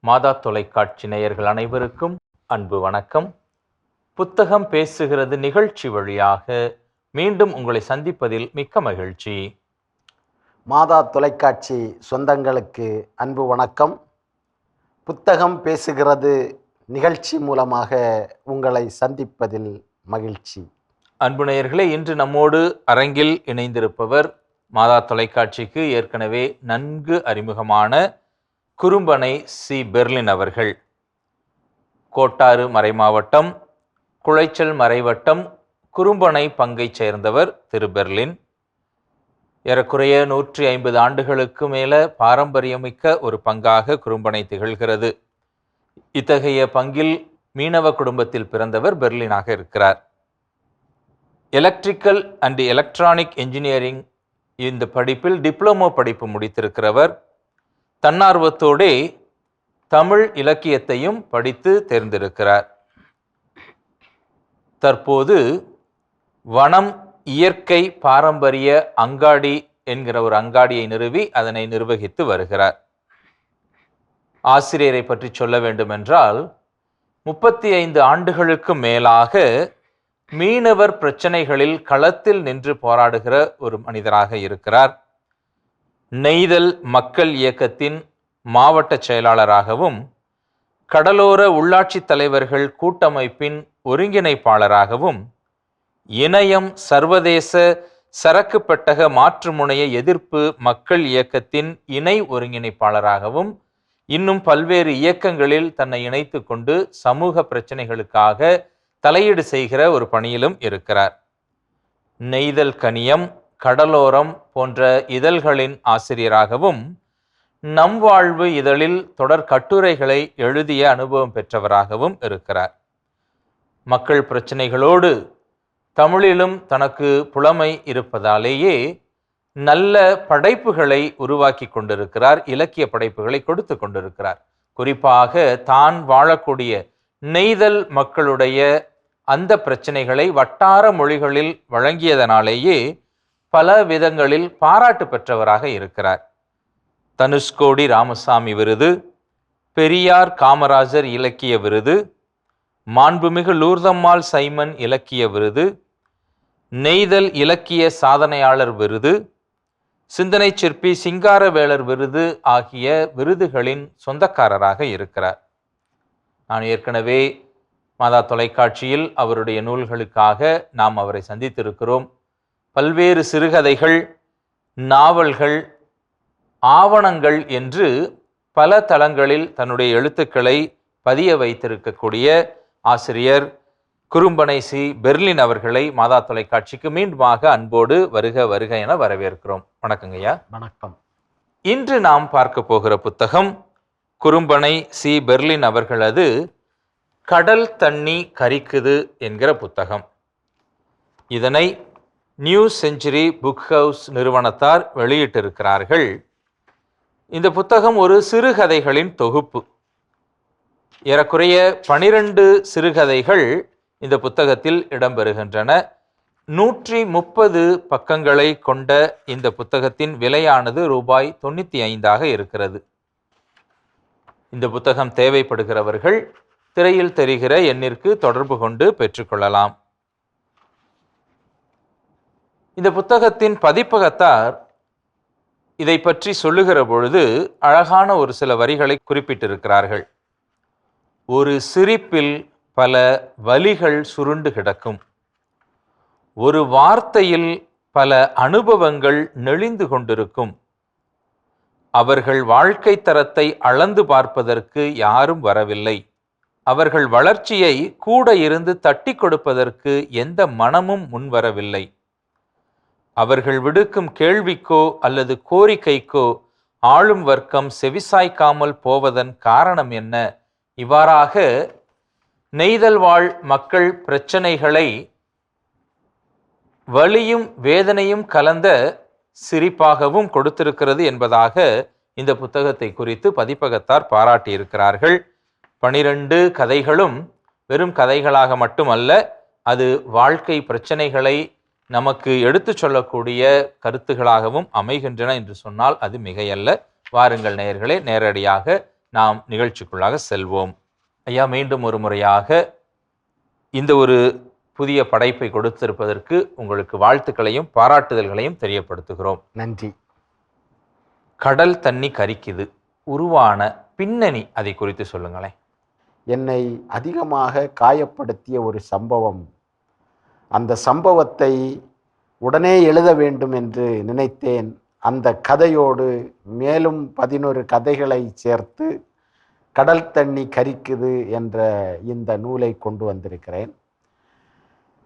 மாதா தொலைக்காட்சி நேயர்கள் அனைவருக்கும் அன்பு வணக்கம். புத்தகம் பேசுகிறது நிகழ்ச்சி வழியாக மீண்டும் உங்களை சந்திப்பதில் மிக்க மகிழ்ச்சி. மாதா தொலைக்காட்சி சொந்தங்களுக்கு அன்பு வணக்கம். புத்தகம் பேசுகிறது நிகழ்ச்சி மூலமாக உங்களை சந்திப்பதில் மகிழ்ச்சி. அன்பு நேயர்களே, இன்று நம்மோடு அரங்கில் இணைந்திருப்பவர் மாதா தொலைக்காட்சிக்கு ஏற்கனவே நன்கு அறிமுகமான குறும்பனை சி. பெர்லின் அவர்கள். கோட்டாறு மறைமாவட்டம், குளைச்சல் மறைவட்டம், குறும்பனை பங்கை சேர்ந்தவர் திரு பெர்லின். ஏறக்குறைய 150 ஆண்டுகளுக்கு மேல பாரம்பரியமிக்க ஒரு பங்காக குறும்பனை திகழ்கிறது. இத்தகைய பங்கில் மீனவ குடும்பத்தில் பிறந்தவர் பெர்லினாக இருக்கிறார். எலக்ட்ரிக்கல் அண்ட் எலக்ட்ரானிக் என்ஜினியரிங் இந்த படிப்பில் டிப்ளமோ படிப்பு முடித்திருக்கிறவர். தன்னார்வத்தோடே தமிழ் இலக்கியத்தையும் படித்து தேர்ந்திருக்கிறார். தற்போது வனம் இயற்கை பாரம்பரிய அங்காடி என்கிற ஒரு அங்காடியை நிறுவி அதனை நிர்வகித்து வருகிறார். ஆசிரியரை பற்றி சொல்ல வேண்டுமென்றால் 35 ஆண்டுகளுக்கு மேலாக மீனவர் பிரச்சனைகளில் களத்தில் நின்று போராடுகிற ஒரு மனிதராக இருக்கிறார். நெய்தல் மக்கள் இயக்கத்தின் மாவட்ட செயலாளராகவும், கடலோர உள்ளாட்சி தலைவர்கள் கூட்டமைப்பின் ஒருங்கிணைப்பாளராகவும், இணையம் சர்வதேச சரக்கு பெட்டக மாற்று முனைய எதிர்ப்பு மக்கள் இயக்கத்தின் இணை ஒருங்கிணைப்பாளராகவும், இன்னும் பல்வேறு இயக்கங்களில் தன்னை இணைத்து கொண்டு சமூக பிரச்சனைகளுக்காக தலையீடு செய்கிற ஒரு பணியிலும் இருக்கிறார். நெய்தல் கனியம், கடலோரம் போன்ற இதழ்களின் ஆசிரியராகவும், நம் வாழ்வு இதழில் தொடர் கட்டுரைகளை எழுதிய அனுபவம் பெற்றவராகவும் இருக்கிறார். மக்கள் பிரச்சனைகளோடு தமிழிலும் தனக்கு புலமை இருப்பதாலேயே நல்ல படைப்புகளை உருவாக்கி கொண்டிருக்கிறார். இலக்கிய படைப்புகளை கொடுத்து கொண்டிருக்கிறார். குறிப்பாக தான் வாழக்கூடிய நெய்தல் மக்களுடைய அந்த பிரச்சனைகளை வட்டார மொழிகளில் வழங்கியதனாலேயே பல விதங்களில் பாராட்டு பெற்றவராக இருக்கிறார். தனுஷ்கோடி ராமசாமி விருது, பெரியார் காமராஜர் இலக்கிய விருது, மாண்புமிகு லூர்தம்மாள் சைமன் இலக்கிய விருது, நெய்தல் இலக்கிய சாதனையாளர் விருது, சிந்தனை சிற்பி சிங்காரவேலர் விருது ஆகிய விருதுகளின் சொந்தக்காரராக இருக்கிறார். நான் ஏற்கனவே மாதா தொலைக்காட்சியில் அவருடைய நூல்களுக்காக நாம் அவரை சந்தித்திருக்கிறோம். பல்வேறு சிறுகதைகள், நாவல்கள், ஆவணங்கள் என்று பல தளங்களில் தன்னுடைய எழுத்துக்களை பதிய வைத்திருக்கக்கூடிய ஆசிரியர் குறும்பனை சி. பெர்லின் அவர்களை மாதா தொலைக்காட்சிக்கு மீண்டுமாக அன்போடு வருக வருக என வரவேற்கிறோம். வணக்கங்கய்யா. வணக்கம். இன்று நாம் பார்க்க போகிற புத்தகம் குறும்பனை சி. பெர்லின் அவர்களது கடல் தண்ணி கரிக்குது என்கிற புத்தகம். இதனை நியூ செஞ்சுரி புக் ஹவுஸ் நிறுவனத்தார் வெளியிட்டிருக்கிறார்கள். இந்த புத்தகம் ஒரு சிறுகதைகளின் தொகுப்பு. ஏறக்குறைய 12 சிறுகதைகள் இந்த புத்தகத்தில் இடம்பெறுகின்றன. 130 பக்கங்களை கொண்ட இந்த புத்தகத்தின் விலையானது ரூபாய் 95 இருக்கிறது. இந்த புத்தகம் தேவைப்படுகிறவர்கள் திரையில் தெரிகிற எண்ணிற்கு தொடர்பு கொண்டு பெற்றுக்கொள்ளலாம். இந்த புத்தகத்தின் பதிப்பகத்தார் இதை பற்றி சொல்லுகிற பொழுது அழகான ஒரு சில வரிகளை குறிப்பிட்டிருக்கிறார்கள். ஒரு சிரிப்பில் பல வலிகள் சுருண்டு கிடக்கும், ஒரு வார்த்தையில் பல அனுபவங்கள் நெளிந்து கொண்டிருக்கும், அவர்கள் வாழ்க்கை தரத்தை அளந்து பார்ப்பதற்கு யாரும் வரவில்லை, அவர்கள் வளர்ச்சியை கூட இருந்து தட்டி கொடுப்பதற்கு எந்த மனமும் முன்வரவில்லை, அவர்கள் விடுக்கும் கேள்விக்கோ அல்லது கோரிக்கைக்கோ ஆளும் வர்க்கம் செவிசாய்க்காமல் போவதன் காரணம் என்ன? இவ்வாறாக நெய்தல் வாழ் மக்கள் பிரச்சனைகளை வலியும் வேதனையும் கலந்த சிரிப்பாகவும் கொடுத்திருக்கிறது என்பதாக இந்த புத்தகத்தை குறித்து பதிப்பகத்தார் பாராட்டியிருக்கிறார்கள். 12 கதைகளும் வெறும் கதைகளாக மட்டுமல்ல, அது வாழ்க்கை பிரச்சனைகளை நமக்கு எடுத்து சொல்லக்கூடிய கருத்துகளாகவும் அமைகின்றன என்று சொன்னால் அது மிகையல்ல. வாருங்கள் நேயர்களே, நேரடியாக நாம் நிகழ்ச்சிக்குள்ளாக செல்வோம். ஐயா, மீண்டும் ஒரு முறையாக இந்த ஒரு புதிய படைப்பை கொடுத்திருப்பதற்கு உங்களுக்கு வாழ்த்துக்களையும் பாராட்டுதல்களையும் தெரியப்படுத்துகிறோம். நன்றி. கடல் தண்ணி கரிக்குது உருவான பின்னணி அதை குறித்து சொல்லுங்களேன். என்னை அதிகமாக காயப்படுத்திய ஒரு சம்பவம். அந்த சம்பவத்தை உடனே எழுத வேண்டும் என்று நினைத்தேன். அந்த கதையோடு மேலும் 11 கதைகளை சேர்த்து கடல் தண்ணி கரிக்குது என்ற இந்த நூலை கொண்டு வந்திருக்கிறேன்.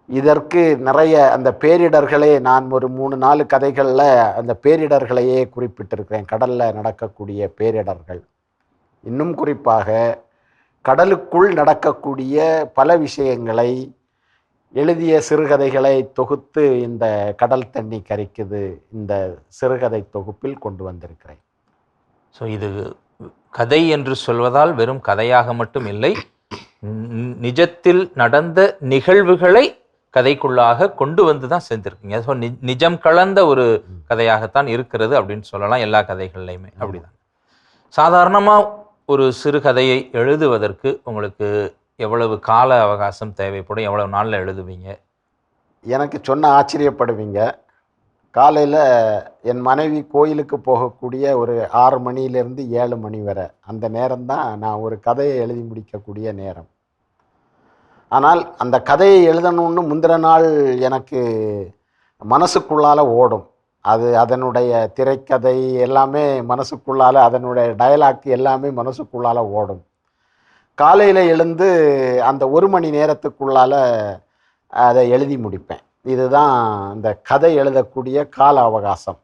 இதற்கு நிறைய அந்த பேரிடர்களே, நான் ஒரு 3-4 கதைகளில் அந்த பேரிடர்களையே குறிப்பிட்டிருக்கிறேன். கடலில் நடக்கக்கூடிய பேரிடர்கள், இன்னும் குறிப்பாக கடலுக்குள் நடக்கக்கூடிய பல விஷயங்களை எழுதிய சிறுகதைகளை தொகுத்து இந்த கடல் தண்ணி கரிக்குது இந்த சிறுகதை தொகுப்பில் கொண்டு வந்திருக்கிறேன். ஸோ இது கதை என்று சொல்வதால் வெறும் கதையாக மட்டும் இல்லை, நிஜத்தில் நடந்த நிகழ்வுகளை கதைக்குள்ளாக கொண்டு வந்து தான் சேர்ந்திருக்கீங்க. ஸோ நிஜம் கலந்த ஒரு கதையாகத்தான் இருக்கிறது அப்படின்னு சொல்லலாம். எல்லா கதைகள்லையுமே அப்படிதான். சாதாரணமாக ஒரு சிறுகதையை எழுதுவதற்கு உங்களுக்கு எவ்வளவு கால அவகாசம் தேவைப்படும்? எவ்வளவு நாளில் எழுதுவீங்க? எனக்கு சொன்ன ஆச்சரியப்படுவீங்க. காலையில் என் மனைவி கோயிலுக்கு போகக்கூடிய ஒரு 6 மணியிலேருந்து 7 மணி வரை அந்த நேரம்தான் நான் ஒரு கதையை எழுதி முடிக்கக்கூடிய நேரம். ஆனால் அந்த கதையை எழுதணும்னு முந்தின நாள் எனக்கு மனசுக்குள்ளால் ஓடும். அது அதனுடைய திரைக்கதை எல்லாமே மனசுக்குள்ளால், அதனுடைய டயலாக் எல்லாமே மனசுக்குள்ளால் ஓடும். காலையில் எழுந்து அந்த 1 மணி நேரத்துக்குள்ளால் அதை எழுதி முடிப்பேன். இதுதான் இந்த கதை எழுதக்கூடிய கால அவகாசம்.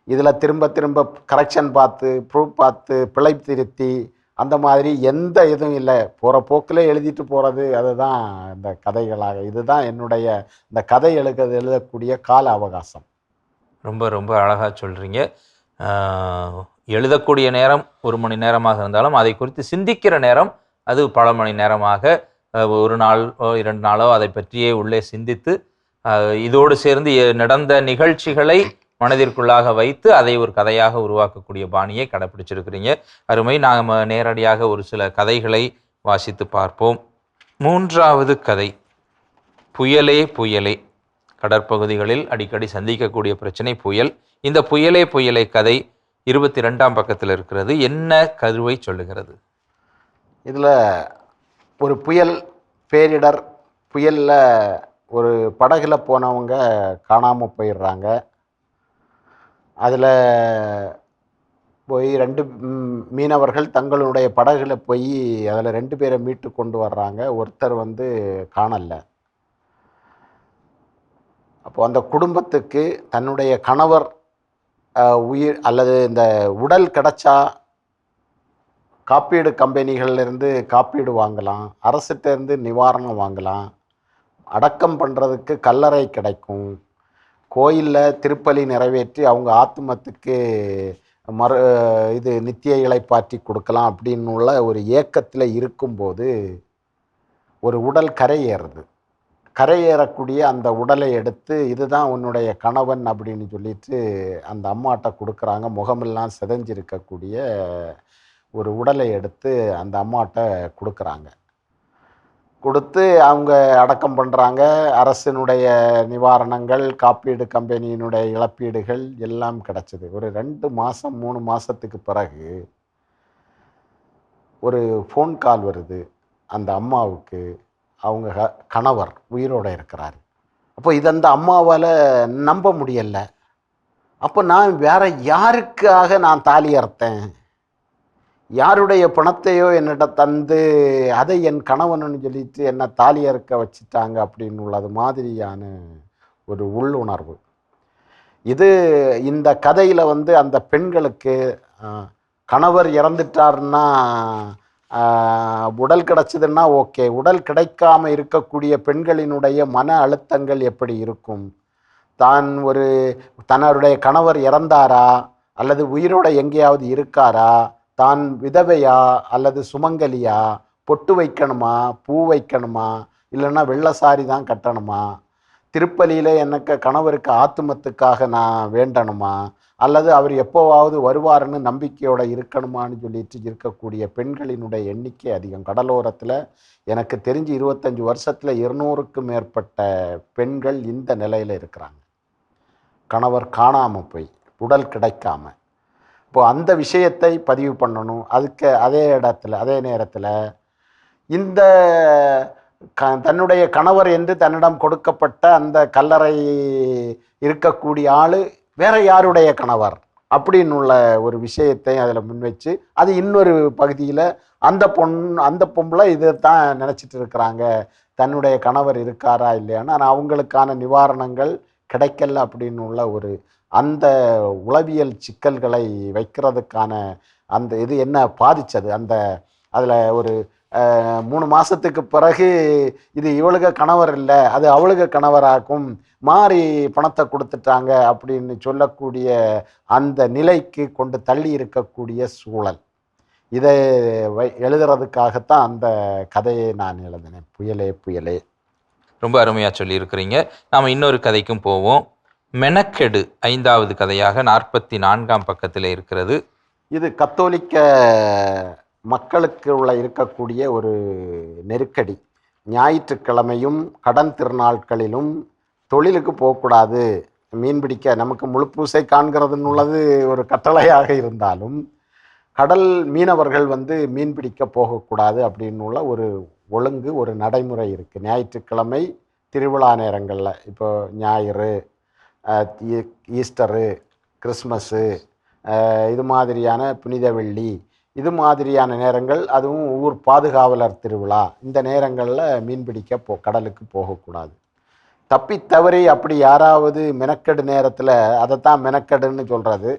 இதில் திரும்ப திரும்ப கரெக்ஷன் பார்த்து, ப்ரூஃப் பார்த்து, பிழை திருத்தி அந்த மாதிரி எந்த இதுவும் இல்லை. போகிற போக்கில் எழுதிட்டு போகிறது, அதுதான் இந்த கதைகளாக. இதுதான் என்னுடைய இந்த கதை எழுதக்கூடிய கால அவகாசம். ரொம்ப ரொம்ப அழகாக சொல்கிறீங்க. எழுதக்கூடிய நேரம் 1 மணி நேரமாக இருந்தாலும் அதை குறித்து சிந்திக்கிற நேரம் அது பல மணி நேரமாக, 1 நாள் 2 நாளோ அதை பற்றியே உள்ளே சிந்தித்து இதோடு சேர்ந்து நடந்த நிகழ்ச்சிகளை மனதிற்குள்ளாக வைத்து அதை ஒரு கதையாக உருவாக்கக்கூடிய பாணியை கடைப்பிடிச்சிருக்கிறீங்க. அருமை. நாம் நேரடியாக ஒரு சில கதைகளை வாசித்து பார்ப்போம். 3வது கதை, புயலே புயலே. கடற்பகுதிகளில் அடிக்கடி சந்திக்கக்கூடிய பிரச்சனை புயல். இந்த புயலே புயலே கதை 22ஆம் பக்கத்தில் இருக்கிறது. என்ன கருவை சொல்லுகிறது? இதில் ஒரு புயல், பேரிடர். புயலில் ஒரு படகுல போனவங்க காணாமல் போயிடுறாங்க. அதில் போய் 2 மீனவர்கள் தங்களுடைய படகுல போய் அதில் 2 பேரை மீட்டு கொண்டு வர்றாங்க. ஒருத்தர் காணலை. அப்போது அந்த குடும்பத்துக்கு தன்னுடைய கணவர் உயிர் அல்லது இந்த உடல் கிடைச்சா காப்பீடு கம்பெனிகள்லேருந்து காப்பீடு வாங்கலாம், அரசிட்டேருந்து நிவாரணம் வாங்கலாம், அடக்கம் பண்ணுறதுக்கு கல்லறை கிடைக்கும், கோயிலில் திருப்பலி நிறைவேற்றி அவங்க ஆத்மத்துக்கு நித்திய இளைப்பாற்றி கொடுக்கலாம் அப்படின்னு உள்ள ஒரு ஏக்கத்தில் இருக்கும்போது ஒரு உடல் கரையேறுது. கரையேறக்கூடிய அந்த உடலை எடுத்து, இதுதான் உன்னுடைய கணவன் அப்படின்னு சொல்லிட்டு அந்த அம்மாட்ட கொடுக்குறாங்க. முகமெல்லாம் சிதைஞ்சிருக்கக்கூடிய ஒரு உடலை எடுத்து அந்த அம்மாட்ட கொடுக்குறாங்க. கொடுத்து அவங்க அடக்கம் பண்ணுறாங்க. அரசினுடைய நிவாரணங்கள், காப்பீடு கம்பெனியினுடைய இழப்பீடுகள் எல்லாம் கிடச்சிது. ஒரு 2 மாதம் 3 மாதத்துக்கு பிறகு ஒரு ஃபோன் கால் வருது அந்த அம்மாவுக்கு. அவங்க கணவர் உயிரோடு இருக்கிறார். அப்போ இது அந்த அம்மாவால் நம்ப முடியலை. அப்போ நான் வேற யாருக்காக நான் தாலி அறுத்தேன்? யாருடைய பணத்தையோ என்னிட்ட தந்து அதை என் கணவன்னு சொல்லிட்டு என்னை தாலி அறுக்க வச்சுட்டாங்க அப்படின்னு உள்ளது மாதிரியான ஒரு உள்ளுணர்வு. இது இந்த கதையில் அந்த பெண்களுக்கு கணவர் இறந்துட்டார்னா உடல் கிடச்சிதுன்னா ஓகே, உடல் கிடைக்காம இருக்கக்கூடிய பெண்களினுடைய மன அழுத்தங்கள் எப்படி இருக்கும், தான் தன்னுடைய கணவர் இறந்தாரா அல்லது உயிரோட எங்கேயாவது இருக்காரா, தான் விதவையா அல்லது சுமங்கலியா, பொட்டு வைக்கணுமா, பூ வைக்கணுமா, இல்லைன்னா வெள்ளை சாரி தான் கட்டணுமா, திருப்பலியில் எனக்கு கணவருக்கு ஆத்துமத்துக்காக நான் வேண்டணுமா, அல்லது அவர் எப்போவாவது வருவாருன்னு நம்பிக்கையோடு இருக்கணுமான்னு சொல்லிட்டு இருக்கக்கூடிய பெண்களினுடைய எண்ணிக்கை அதிகம். கடலோரத்தில் எனக்கு தெரிஞ்சு 25 வருஷத்தில் 200க்கும் மேற்பட்ட பெண்கள் இந்த நிலையில் இருக்கிறாங்க. கணவர் காணாமல் போய் உடல் கிடைக்காம. இப்போது அந்த விஷயத்தை பதிவு பண்ணணும். அதுக்கு அதே நேரத்தில் இந்த தன்னுடைய கணவர் என்று தன்னிடம் கொடுக்கப்பட்ட அந்த கல்லறை இருக்கக்கூடிய ஆள் வேற யாருடைய கணவர் அப்படின்னு உள்ள ஒரு விஷயத்தை அதில் முன்வச்சு, அது இன்னொரு பகுதியில் அந்த பொம்பளை இதை தான் நினச்சிட்டு இருக்கிறாங்க, தன்னுடைய கணவர் இருக்காரா இல்லையான்னு. ஆனால் அவங்களுக்கான நிவாரணங்கள் கிடைக்கல அப்படின்னு உள்ள அந்த உளவியல் சிக்கல்களை வைக்கிறதுக்கான அந்த இது என்ன பாதித்தது, அதில் 3 மாதத்துக்கு பிறகு இது இவளுக கணவர் இல்லை, அது அவளுக கணவராக்கும், மாறி பணத்தை கொடுத்துட்டாங்க அப்படின்னு சொல்லக்கூடிய அந்த நிலைக்கு கொண்டு தள்ளி இருக்கக்கூடிய சூழல். இதை எழுதுறதுக்காகத்தான் அந்த கதையை நான் எழுதினேன். புயலே புயலே. ரொம்ப அருமையாக சொல்லியிருக்கிறீங்க. நாம் இன்னொரு கதைக்கும் போவோம். மெனக்கெடு 5வது கதையாக 44ஆம் பக்கத்தில் இருக்கிறது. இது கத்தோலிக்க மக்களுக்கு இருக்கக்கூடிய ஒரு நெருக்கடி. ஞாயிற்றுக்கிழமையும் கடன் திருநாட்களிலும் தொழிலுக்கு போகக்கூடாது, மீன் பிடிக்க. நமக்கு முழுப்பூசை காண்கிறதுன்னு உள்ளது ஒரு கட்டளையாக இருந்தாலும் கடல் மீனவர்கள் மீன் பிடிக்க போகக்கூடாது அப்படின்னு உள்ள ஒரு ஒழுங்கு, ஒரு நடைமுறை இருக்குது. ஞாயிற்றுக்கிழமை திருவிழா நேரங்களில், இப்போ ஞாயிறு, ஈஸ்டரு, கிறிஸ்மஸ்ஸு, இது மாதிரியான புனித வெள்ளி, இது மாதிரியான நேரங்கள், அதுவும் ஊர் பாதுகாவலர் திருவிழா, இந்த நேரங்களில் மீன் பிடிக்க கடலுக்கு போகக்கூடாது. தப்பி தவறி அப்படி யாராவது மெனக்கெடு நேரத்தில், அதைத்தான் மெனக்கெடுன்னு சொல்கிறது,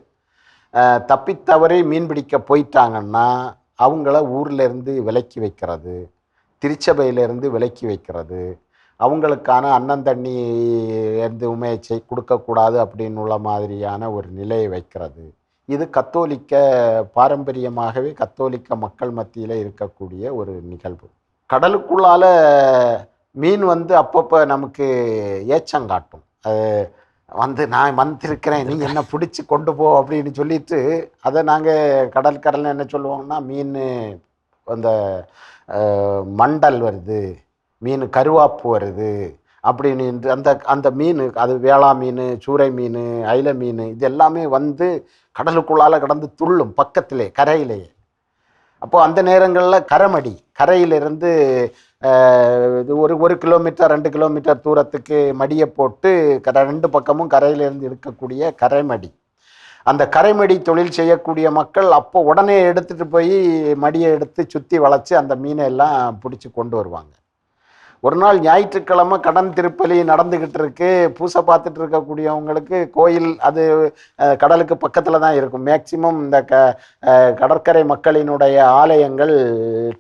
தப்பி தவறி மீன் பிடிக்க போயிட்டாங்கன்னா அவங்கள ஊர்லேருந்து விலக்கி வைக்கிறது, திருச்சபையிலேருந்து விலக்கி வைக்கிறது, அவங்களுக்கான அன்னந்தண்ணி எதுவுமே கொடுக்கக்கூடாது அப்படின்னு உள்ள மாதிரியான ஒரு நிலையை வைக்கிறது. இது கத்தோலிக்க பாரம்பரியமாகவே கத்தோலிக்க மக்கள் மத்தியில் இருக்கக்கூடிய ஒரு நிகழ்வு. கடலுக்குள்ளால் மீன் அப்பப்போ நமக்கு ஏச்சங்காட்டும். நான் வந்திருக்கிறேன், நீ என்ன பிடிச்சி கொண்டு போ அப்படின்னு சொல்லிட்டு, அதை நாங்கள் கடற்கரையில் என்ன சொல்லுவோம்னா, மீன் அந்த மண்டல் வருது, மீன் கருவாப்பு வருது அப்படின்னு அந்த மீன், அது வேளா மீன், சூறை மீன், ஐல மீன், இது எல்லாமே கடலுக்குள்ளால் கடந்து துள்ளும் பக்கத்திலே, கரையிலேயே. அப்போது அந்த நேரங்களில் கரையிலிருந்து இது 1 கிலோமீட்டர் 2 கிலோமீட்டர் தூரத்துக்கு மடியை போட்டு 2 பக்கமும் கரையிலிருந்து இருக்கக்கூடிய கரைமடி, அந்த கரைமடி தொழில் செய்யக்கூடிய மக்கள் அப்போ உடனே எடுத்துகிட்டு போய் மடியை எடுத்து சுற்றி வளைச்சி அந்த மீனை எல்லாம் பிடிச்சி கொண்டு வருவாங்க. ஒரு நாள் ஞாயிற்றுக்கிழமை கடன் திருப்பலி நடந்துக்கிட்டு இருக்கு. பூசை பார்த்துட்டு இருக்கக்கூடியவங்களுக்கு கோயில் அது கடலுக்கு பக்கத்தில் தான் இருக்கும். மேக்சிமம் இந்த கடற்கரை மக்களினுடைய ஆலயங்கள்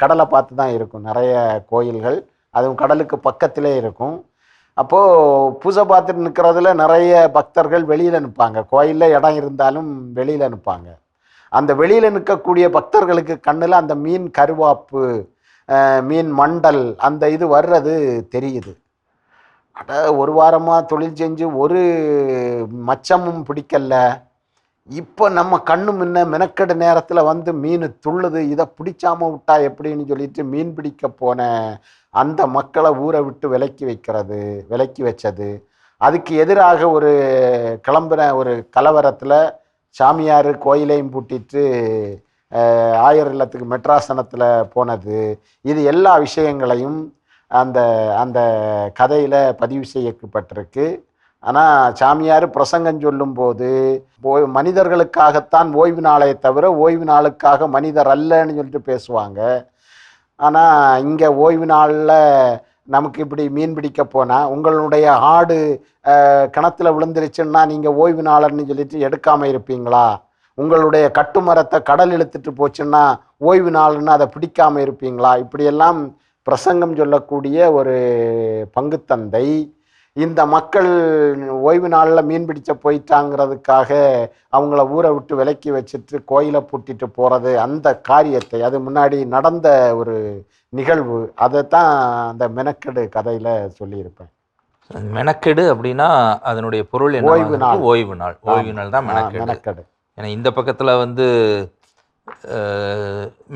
கடலை பார்த்து தான் இருக்கும். நிறைய கோயில்கள் அதுவும் கடலுக்கு பக்கத்திலே இருக்கும். அப்போது பூசை பார்த்துட்டு நிற்கிறதுல நிறைய பக்தர்கள் வெளியில் நிற்பாங்க. கோயிலில் இடம் இருந்தாலும் வெளியில் நிற்பாங்க. அந்த வெளியில் நிற்கக்கூடிய பக்தர்களுக்கு கண்ணில் அந்த மீன் கருவாப்பு, மீன் மண்டல், அந்த இது வர்றது தெரியுது. ஒரு வாரமாக தொழில் செஞ்சு ஒரு மச்சமும் பிடிக்கல, இப்போ நம்ம கண்ணு முன்ன மெனக்கெடு நேரத்தில் மீன் துள்ளுது, இதை பிடிச்சாம விட்டா எப்படின்னு சொல்லிட்டு மீன் பிடிக்க போன அந்த மக்களை ஊரை விட்டு விலக்கி வச்சது. அதுக்கு எதிராக கிளம்புன ஒரு கலவரத்தில் சாமியார் கோயிலையும் பூட்டிட்டு ஆயர் இல்லத்துக்கு மெட்ராசனத்தில் போனது, இது எல்லா விஷயங்களையும் அந்த கதையில் பதிவு செய்யப்பட்டிருக்கு. ஆனால் சாமியார் பிரசங்கம் சொல்லும்போது மனிதர்களுக்காகத்தான் ஓய்வு நாளை தவிர ஓய்வு நாளுக்காக மனிதர் அல்லன்னு சொல்லிட்டு பேசுவாங்க. ஆனால் இங்கே ஓய்வு நாளில் நமக்கு இப்படி மீன் பிடிக்க போனால், உங்களுடைய ஆடு கிணத்துல விழுந்துருச்சுன்னா நீங்கள் ஓய்வு நாளன்னு சொல்லிட்டு எடுக்காமல் இருப்பீங்களா? உங்களுடைய கட்டுமரத்தை கடல் இழுத்துட்டு போச்சுன்னா ஓய்வு நாள்னு அதை பிடிக்காமல் இருப்பீங்களா? இப்படியெல்லாம் பிரசங்கம் சொல்லக்கூடிய ஒரு பங்குத்தந்தை இந்த மக்கள் ஓய்வு நாளில் மீன் பிடிச்ச போயிட்டாங்கிறதுக்காக அவங்கள ஊரை விட்டு விலக்கி வச்சுட்டு கோயிலை பூட்டிட்டு போகிறது, அந்த காரியத்தை, அது முன்னாடி நடந்த ஒரு நிகழ்வு, அதை தான் அந்த மெனக்கெடு கதையில் சொல்லியிருப்பேன். மெனக்கெடு அப்படின்னா அதனுடைய பொருள் என்ன? ஓய்வு நாள். ஓய்வு நாள். ஓய்வு நாள் தான் மெனக்கெடு. ஏன்னா இந்த பக்கத்தில் வந்து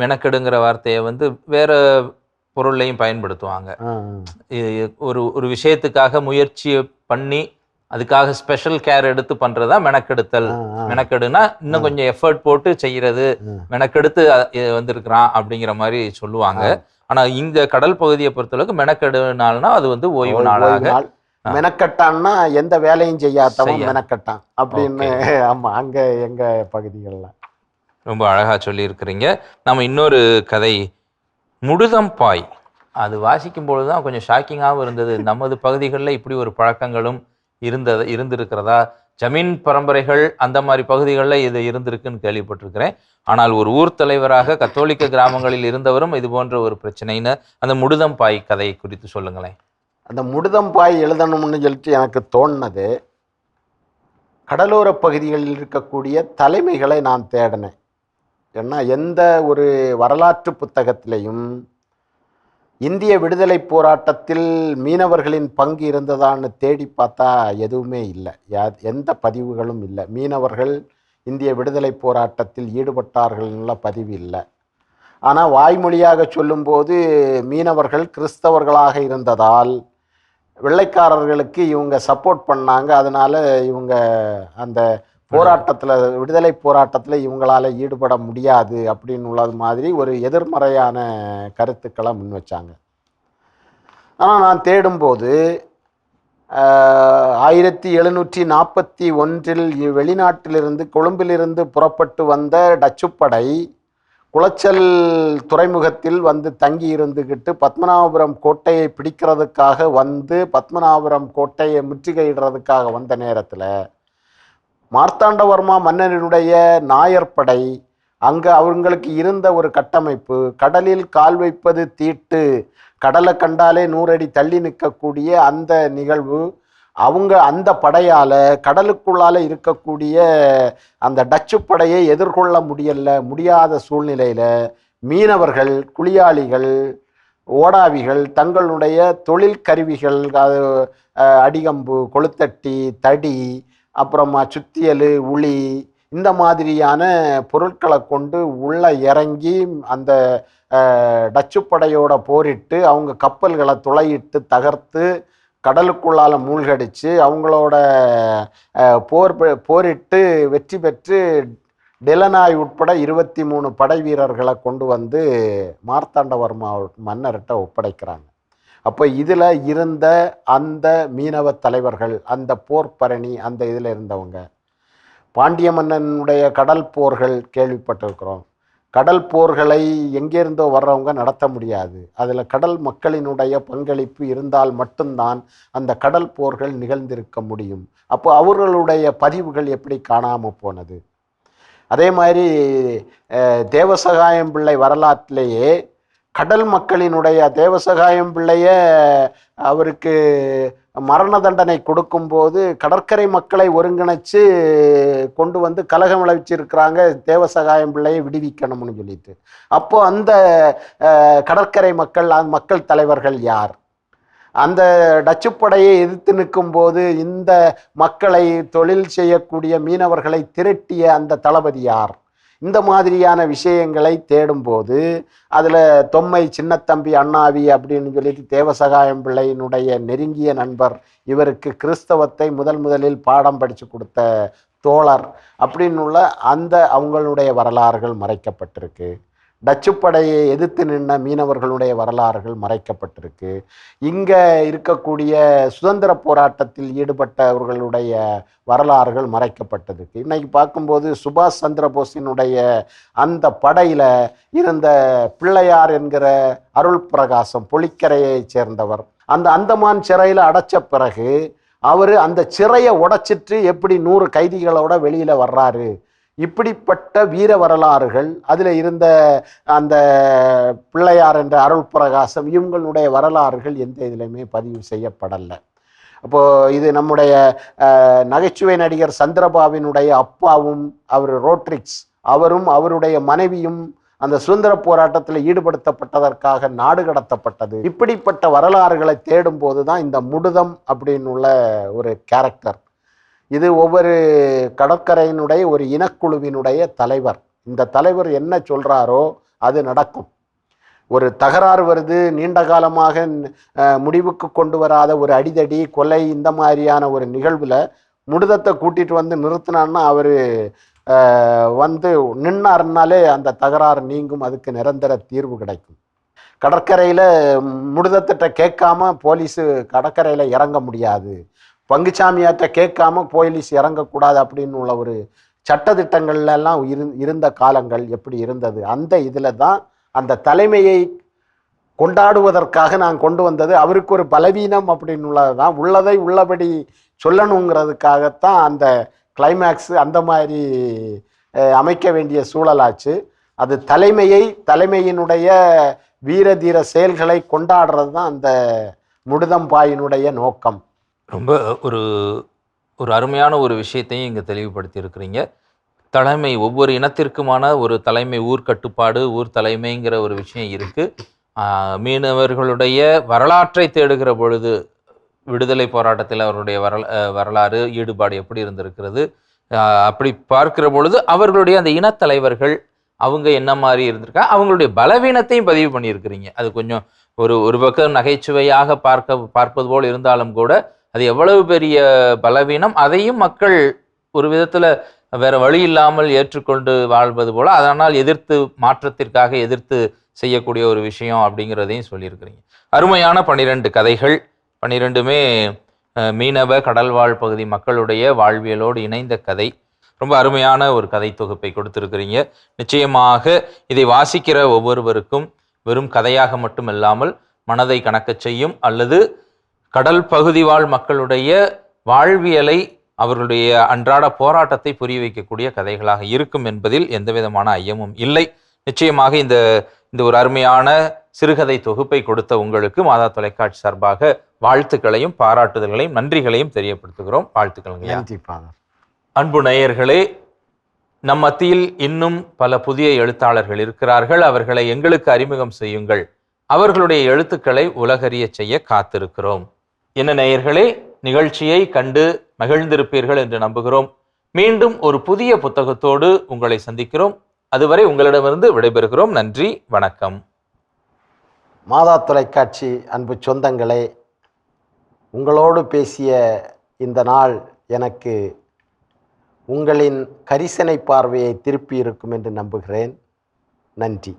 மெனக்கெடுங்கிற வார்த்தையை வந்து வேற பொருளையும் பயன்படுத்துவாங்க. ஒரு ஒரு விஷயத்துக்காக முயற்சி பண்ணி அதுக்காக ஸ்பெஷல் கேர் எடுத்து பண்றதா மெனக்கெடுத்தல். மெனக்கெடுனா இன்னும் கொஞ்சம் எஃபர்ட் போட்டு செய்யறது, மெனக்கெடுத்து வந்திருக்கிறான் அப்படிங்கிற மாதிரி சொல்லுவாங்க. ஆனா இந்த கடல் பகுதியை பொறுத்தளவுக்கு மெனக்கெடு நாள்னா அது வந்து ஓய்வு நாளாக. மெனக்கட்டான்னா எந்த வேலையும் செய்யாதவன் மெனக்கட்டான் அப்படின்னு. ஆமா, அங்க எங்க பகுதிகள்ல ரொம்ப அழகா சொல்லி இருக்கிறீங்க. நம்ம இன்னொரு கதை, முடுதம்பாய். அது வாசிக்கும் பொழுதுதான் கொஞ்சம் ஷாக்கிங்காகவும் இருந்தது. நமது பகுதிகளில் இப்படி ஒரு பழக்கங்களும் இருந்திருக்கிறதா? ஜமீன் பரம்பரைகள் அந்த மாதிரி பகுதிகளில் இது இருந்திருக்குன்னு கேள்விப்பட்டிருக்கிறேன். ஆனால் ஒரு ஊர் தலைவராக கத்தோலிக்க கிராமங்களில் இருந்தவரும் இது போன்ற ஒரு பிரச்சனைன்னு, அந்த முடுதம்பாய் கதை குறித்து சொல்லுங்களேன். அந்த முடுதம்பாய் எழுதணும்னு சொல்லிட்டு எனக்கு தோணுனது, கடலோர பகுதிகளில் இருக்கக்கூடிய தலைமைகளை நான் தேடினேன். ஏன்னா எந்த ஒரு வரலாற்று புத்தகத்திலையும் இந்திய விடுதலை போராட்டத்தில் மீனவர்களின் பங்கு இருந்ததான்னு தேடி பார்த்தா எதுவுமே இல்லை, எந்த பதிவுகளும் இல்லை. மீனவர்கள் இந்திய விடுதலை போராட்டத்தில் ஈடுபட்டார்கள்ல பதிவு இல்லை. ஆனால் வாய்மொழியாக சொல்லும்போது மீனவர்கள் கிறிஸ்தவர்களாக இருந்ததால் வெள்ளைக்காரர்களுக்கு இவங்க சப்போர்ட் பண்ணாங்க, அதனால இவங்க அந்த போராட்டத்தில், விடுதலை போராட்டத்தில் இவங்களால ஈடுபட முடியாது அப்படின்னு உள்ளது மாதிரி ஒரு எதிர்மறையான கருத்துக்களை முன் வச்சாங்க. ஆனால் நான் தேடும்போது 1741 வெளிநாட்டிலிருந்து, கொழும்பிலிருந்து புறப்பட்டு வந்த டச்சுப்படை குளச்சல் துறைமுகத்தில் வந்து தங்கி இருந்துக்கிட்டு பத்மநாபபுரம் கோட்டையை பிடிக்கிறதுக்காக வந்து, பத்மநாபபுரம் கோட்டையை முற்றுகையிடுறதுக்காக வந்த நேரத்தில் மார்த்தாண்டவர்மா மன்னனுடைய நாயற்படை, அங்கே அவங்களுக்கு இருந்த ஒரு கட்டமைப்பு, கடலில் கால் வைப்பது தீட்டு, கடலை கண்டாலே 100 அடி தள்ளி நிற்கக்கூடிய அந்த நிகழ்வு, அவங்க அந்த படையால் கடலுக்குள்ளால் இருக்கக்கூடிய அந்த டச்சு படையை எதிர்கொள்ள முடியாத சூழ்நிலையில் மீனவர்கள், குளியாளிகள், ஓடாவிகள் தங்களுடைய தொழில் கருவிகள், அடிகம்பு, கொளுத்தட்டி, தடி, அப்புறமா சுத்தியல், உளி, இந்த மாதிரியான பொருட்களை கொண்டு உள்ளே இறங்கி அந்த டச்சு படையோட போரிட்டு அவங்க கப்பல்களை துளையிட்டு தகர்த்து கடலுக்குள்ளால் மூழ்கடிச்சு அவங்களோட போரிட்டு வெற்றி பெற்று டெலனாய் உட்பட 23 படை வீரர்களை கொண்டு வந்து மார்த்தாண்டவர்மா மன்னர்கிட்ட ஒப்படைக்கிறாங்க. அப்போ இதில் இருந்த அந்த மீனவ தலைவர்கள், அந்த போர்ப்பரணி, அந்த இதில் இருந்தவங்க, பாண்டிய மன்னனுடைய கடல் போர்கள் கேள்விப்பட்டிருக்கிறோம். கடல் போர்களை எங்கேருந்தோ வர்றவங்க நடத்த முடியாது. அதில் கடல் மக்களினுடைய பங்களிப்பு இருந்தால் மட்டும்தான் அந்த கடல் போர்கள் நிகழ்ந்திருக்க முடியும். அப்போ அவர்களுடைய பதிவுகள் எப்படி காணாமல் போனது? அதே மாதிரி தேவசகாயம் பிள்ளை வரலாற்றிலேயே கடல் மக்களினுடைய, தேவசகாயம் பிள்ளைய அவருக்கு மரண தண்டனை கொடுக்கும்போது கடற்கரை மக்களை ஒருங்கிணைச்சு கொண்டு வந்து கலகம் விளைவிச்சிருக்கிறாங்க, தேவசகாயம் பிள்ளையை விடுவிக்கணும்னு சொல்லிட்டு. அப்போ அந்த கடற்கரை மக்கள் தலைவர்கள் யார்? அந்த டச்சுப்படையை எதிர்த்து நிற்கும்போது இந்த மக்களை, தொழில் செய்யக்கூடிய மீனவர்களை திரட்டிய அந்த தளபதி யார்? இந்த மாதிரியான விஷயங்களை தேடும்போது அதில் தொம்மை சின்னத்தம்பி அண்ணாவி அப்படின்னு சொல்லிட்டு தேவசகாயம் பிள்ளையினுடைய நெருங்கிய நண்பர், இவருக்கு கிறிஸ்தவத்தை முதலில் பாடம் படித்து கொடுத்த தோழர் அப்படின்னு உள்ள அந்த அவங்களுடைய வரலாறுகள் மறைக்கப்பட்டிருக்கு. டச்சுப்படையை எதிர்த்து நின்ற மீனவர்களுடைய வரலாறுகள் மறைக்கப்பட்டிருக்கு. இங்கே இருக்கக்கூடிய சுதந்திர போராட்டத்தில் ஈடுபட்டவர்களுடைய வரலாறுகள் மறைக்கப்பட்டிருக்கு. இன்னைக்கு பார்க்கும்போது சுபாஷ் சந்திர போஸினுடைய அந்த படையில் இருந்த பிள்ளையார் என்கிற அருள் பிரகாசம் பொலிக்கரையை சேர்ந்தவர், அந்த அந்தமான் சிறையில் அடைச்ச பிறகு அவர் அந்த சிறையை உடைச்சிட்டு எப்படி 100 கைதிகளோட வெளியில் வர்றாரு, இப்படிப்பட்ட வீர வரலாறுகள் அதில் இருந்த அந்த பிள்ளையார் என்ற அருள் பிரகாசம், இவங்களுடைய வரலாறுகள் எந்த இதிலுமே பதிவு செய்யப்படலை. அப்போது இது நம்முடைய நகைச்சுவை நடிகர் சந்திரபாபுவினுடைய அப்பாவும் அவர் ரோட்ரிக்ஸ் அவரும் அவருடைய மனைவியும் அந்த சுதந்திர போராட்டத்தில் ஈடுபடுத்தப்பட்டதற்காக நாடு கடத்தப்பட்டது. இப்படிப்பட்ட வரலாறுகளை தேடும் போது தான் இந்த முடுதம் அப்படின்னு உள்ள ஒரு கேரக்டர். இது ஒவ்வொரு கடற்கரையினுடைய ஒரு இனக்குழுவினுடைய தலைவர். இந்த தலைவர் என்ன சொல்கிறாரோ அது நடக்கும். ஒரு தகராறு வருது, நீண்ட காலமாக முடிவுக்கு கொண்டு வராத ஒரு அடிதடி கொலை இந்த மாதிரியான ஒரு நிகழ்வில் முடுதத்தை கூட்டிகிட்டு வந்து நிறுத்தினான்னா அவர் வந்து நின்னாருனாலே அந்த தகராறு நீங்கும், அதுக்கு நிரந்தர தீர்வு கிடைக்கும். கடற்கரையில் முடுதத்திட்ட கேட்காம போலீஸு கடற்கரையில் இறங்க முடியாது, பங்குச்சாமியார்ட்ட கேட்காம போலீஸ் இறங்கக்கூடாது அப்படின்னு உள்ள ஒரு சட்டத்திட்டங்கள்லாம் இருந்த காலங்கள் எப்படி இருந்தது. அந்த இதில் தான் அந்த தலைமையை கொண்டாடுவதற்காக நான் கொண்டு வந்தது. அவருக்கு ஒரு பலவீனம் அப்படின்னு உள்ளது தான், உள்ளதை உள்ளபடி சொல்லணுங்கிறதுக்காகத்தான் அந்த கிளைமேக்ஸு அந்த மாதிரி அமைக்க வேண்டிய சூழலாச்சு. அது தலைமையினுடைய வீர தீர செயல்களை கொண்டாடுறது தான் அந்த முடுதம்பாயினுடைய நோக்கம். ரொம்ப ஒரு ஒரு அருமையான ஒரு விஷயத்தையும் இங்கே தெளிவுபடுத்தி இருக்கிறீங்க. தலைமை ஒவ்வொரு இனத்திற்குமான ஒரு தலைமை, ஊர் கட்டுப்பாடு, ஊர் தலைமைங்கிற ஒரு விஷயம் இருக்குது. மீனவர்களுடைய வரலாற்றை தேடுகிற பொழுது விடுதலை போராட்டத்தில் அவருடைய வரலாறு ஈடுபாடு எப்படி இருந்திருக்கிறது, அப்படி பார்க்கிற பொழுது அவர்களுடைய அந்த இனத்தலைவர்கள் அவங்க என்ன மாதிரி இருந்திருக்காங்க, அவங்களுடைய பலவீனத்தையும் பதிவு பண்ணியிருக்கிறீங்க. அது கொஞ்சம் ஒரு பக்கம் நகைச்சுவையாக பார்ப்பது போல் இருந்தாலும் கூட அது எவ்வளவு பெரிய பலவீனம், அதையும் மக்கள் ஒரு விதத்தில் வேற வழி இல்லாமல் ஏற்றுக்கொண்டு வாழ்வது போல, அதனால் மாற்றத்திற்காக எதிர்த்து செய்யக்கூடிய ஒரு விஷயம் அப்படிங்கிறதையும் சொல்லியிருக்கிறீங்க. அருமையான 12 கதைகள், 12மே மீனவ கடல்வாழ் பகுதி மக்களுடைய வாழ்வியலோடு இணைந்த கதை. ரொம்ப அருமையான ஒரு கதை தொகுப்பை கொடுத்திருக்கிறீங்க. நிச்சயமாக இதை வாசிக்கிற ஒவ்வொருவருக்கும் வெறும் கதையாக மட்டும் இல்லாமல் மனதை கணக்கச் செய்யும், அல்லது கடல் பகுதி வாழ் மக்களுடைய வாழ்வியலை, அவர்களுடைய அன்றாட போராட்டத்தை புரிய வைக்கக்கூடிய கதைகளாக இருக்கும் என்பதில் எந்த விதமான ஐயமும் இல்லை. நிச்சயமாக இந்த ஒரு அருமையான சிறுகதை தொகுப்பை கொடுத்த உங்களுக்கு மாதா தொலைக்காட்சி சார்பாக வாழ்த்துக்களையும் பாராட்டுதல்களையும் நன்றிகளையும் தெரியப்படுத்துகிறோம். வாழ்த்துக்கள். அன்பு நேயர்களே, நம் மத்தியில் இன்னும் பல புதிய எழுத்தாளர்கள் இருக்கிறார்கள். அவர்களை எங்களுக்கு அறிமுகம் செய்யுங்கள். அவர்களுடைய எழுத்துக்களை உலகறிய செய்ய காத்திருக்கிறோம். என்ன நேயர்களே, நிகழ்ச்சியை கண்டு மகிழ்ந்திருப்பீர்கள் என்று நம்புகிறோம். மீண்டும் ஒரு புதிய புத்தகத்தோடு உங்களை சந்திக்கிறோம். அதுவரை உங்களிடமிருந்து விடைபெறுகிறோம். நன்றி, வணக்கம். மாதா தொலைக்காட்சி அன்பு சொந்தங்களே, உங்களோடு பேசிய இந்த நாள் எனக்கு உங்களின் கரிசனை பார்வையை திருப்பி இருக்கும் என்று நம்புகிறேன். நன்றி.